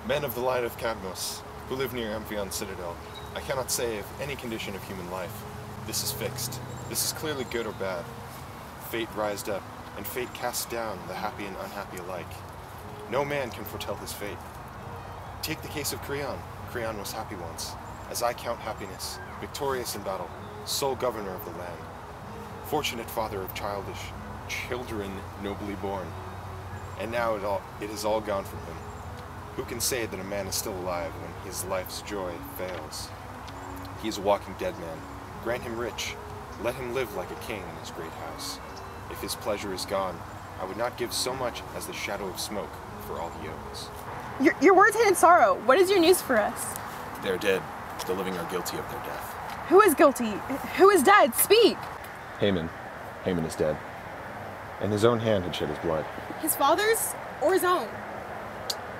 Men of the line of Cadmos, who live near Amphion's citadel, I cannot say of any condition of human life. This is fixed. This is clearly good or bad. Fate rised up, and fate cast down the happy and unhappy alike. No man can foretell his fate. Take the case of Creon. Creon was happy once, as I count happiness, victorious in battle, sole governor of the land. Fortunate father of childish children nobly born. And now it is all gone from him. Who can say that a man is still alive when his life's joy fails? He is a walking dead man. Grant him rich. Let him live like a king in his great house. If his pleasure is gone, I would not give so much as the shadow of smoke for all he owns. Your words hint in sorrow. What is your news for us? They're dead. The living are guilty of their death. Who is guilty? Who is dead? Speak! Haman. Haman is dead. And his own hand had shed his blood. His father's or his own?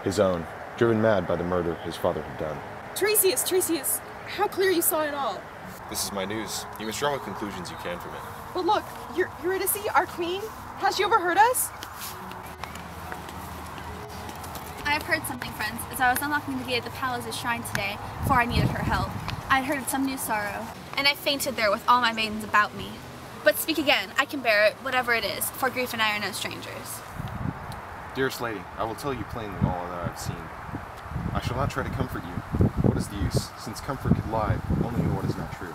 His own, driven mad by the murder his father had done. Tiresias, how clear you saw it all. This is my news. You must draw what conclusions you can from it. But look, Eurydice, our queen, has she overheard us? I have heard something, friends. As I was unlocking the gate of the palace's shrine today, before I needed her help, I had heard of some new sorrow, and I fainted there with all my maidens about me. But speak again, I can bear it, whatever it is, for grief and I are no strangers. Dearest lady, I will tell you plainly all that I have seen. I shall not try to comfort you. What is the use, since comfort could lie only in what is not true?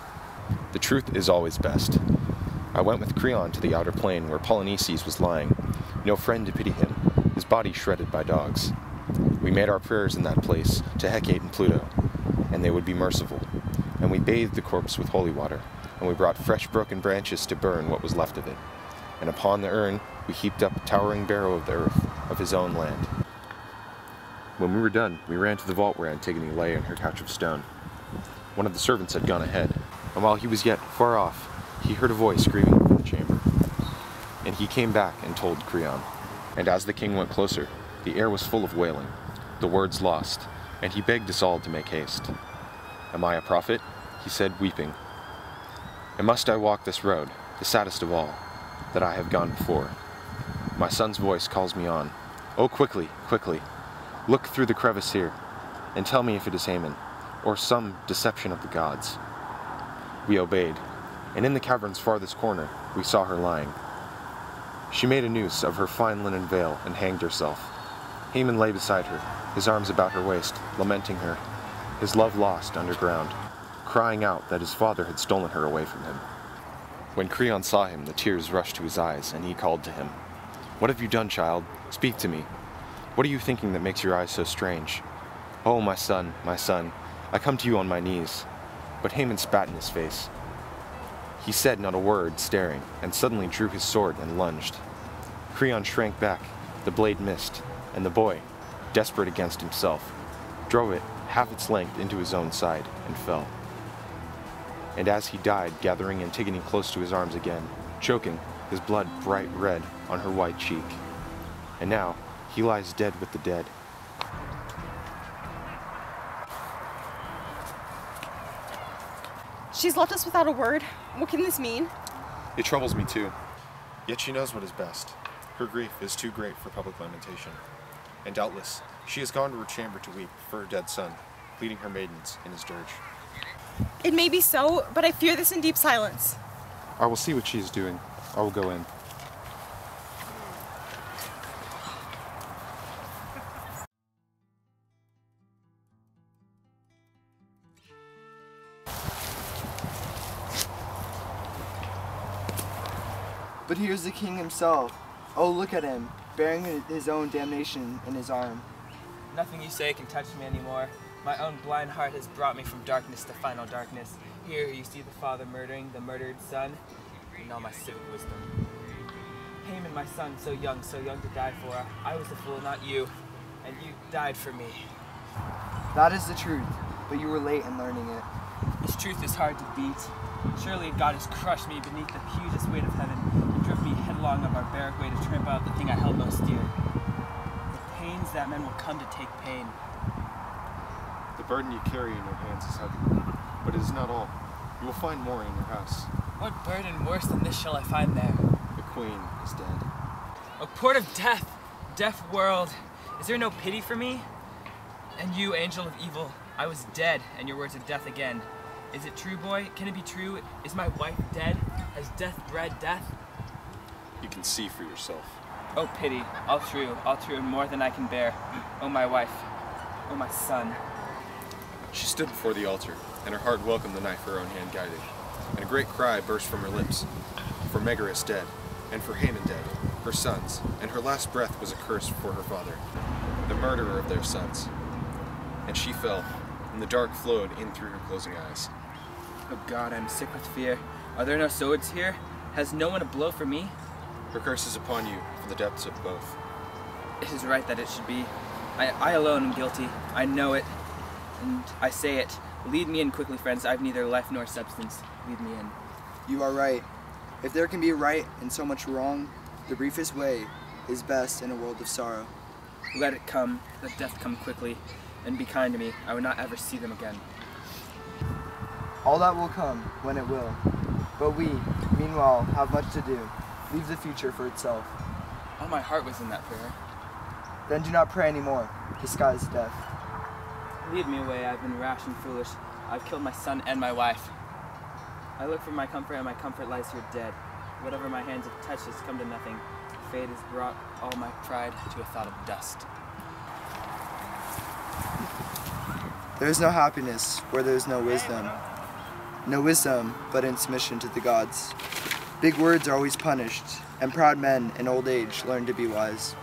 The truth is always best. I went with Creon to the outer plain where Polynices was lying, no friend to pity him, his body shredded by dogs. We made our prayers in that place to Hecate and Pluto, and they would be merciful. And we bathed the corpse with holy water, and we brought fresh broken branches to burn what was left of it. And upon the urn we heaped up a towering barrow of the earth of his own land. When we were done, we ran to the vault where Antigone lay on her couch of stone. One of the servants had gone ahead, and while he was yet far off, he heard a voice screaming from the chamber. And he came back and told Creon. And as the king went closer, the air was full of wailing, the words lost, and he begged us all to make haste. Am I a prophet? He said, weeping. And must I walk this road, the saddest of all, that I have gone before? My son's voice calls me on. Oh, quickly, quickly, look through the crevice here, and tell me if it is Haman, or some deception of the gods. We obeyed, and in the cavern's farthest corner, we saw her lying. She made a noose of her fine linen veil and hanged herself. Haman lay beside her, his arms about her waist, lamenting her, his love lost underground, crying out that his father had stolen her away from him. When Creon saw him, the tears rushed to his eyes, and he called to him. What have you done, child? Speak to me. What are you thinking that makes your eyes so strange? Oh, my son, I come to you on my knees. But Haman spat in his face. He said not a word, staring, and suddenly drew his sword and lunged. Creon shrank back, the blade missed, and the boy, desperate against himself, drove it half its length into his own side and fell. And as he died, gathering Antigone close to his arms again, choking, his blood bright red on her white cheek. And now, he lies dead with the dead. She's left us without a word. What can this mean? It troubles me too. Yet she knows what is best. Her grief is too great for public lamentation. And doubtless, she has gone to her chamber to weep for her dead son, leading her maidens in his dirge. It may be so, but I fear this in deep silence. I will see what she is doing. I will go in. But here's the king himself. Oh, look at him, bearing his own damnation in his arm. Nothing you say can touch me anymore. My own blind heart has brought me from darkness to final darkness. Here you see the father murdering the murdered son, and all my civic wisdom. Haman, my son, so young to die for. I was the fool, not you, and you died for me. That is the truth, but you were late in learning it. This truth is hard to beat. Surely God has crushed me beneath the hugest weight of heaven and driven me headlong on barbaric way to trample out the thing I held most dear. The pains that men will come to take pain. The burden you carry in your hands is heavy, but it is not all. You will find more in your house. What burden worse than this shall I find there? The queen is dead. O port of death, deaf world, is there no pity for me? And you, angel of evil, I was dead, and your words are death again. Is it true, boy? Can it be true? Is my wife dead? Has death bred death? You can see for yourself. Oh, pity, all true, and more than I can bear. Oh, my wife, oh, my son. She stood before the altar, and her heart welcomed the knife her own hand guided. And a great cry burst from her lips. For Megaris dead, and for Haman dead, her sons, and her last breath was a curse for her father, the murderer of their sons. And she fell, and the dark flowed in through her closing eyes. Oh God, I'm sick with fear. Are there no swords here? Has no one a blow for me? Her curse is upon you from the depths of both. It is right that it should be. I alone am guilty. I know it, and I say it. Lead me in quickly, friends. I have neither life nor substance. Lead me in. You are right. If there can be right in so much wrong, the briefest way is best in a world of sorrow. Let it come. Let death come quickly, and be kind to me. I would not ever see them again. All that will come when it will. But we, meanwhile, have much to do. Leave the future for itself. All my heart was in that prayer. Then do not pray anymore. Disguise death. Lead me away. I've been rash and foolish. I've killed my son and my wife. I look for my comfort, and my comfort lies here dead. Whatever my hands have touched has come to nothing. Fate has brought all my pride to a thought of dust. There is no happiness where there is no wisdom. No wisdom but in submission to the gods. Big words are always punished, and proud men in old age learn to be wise.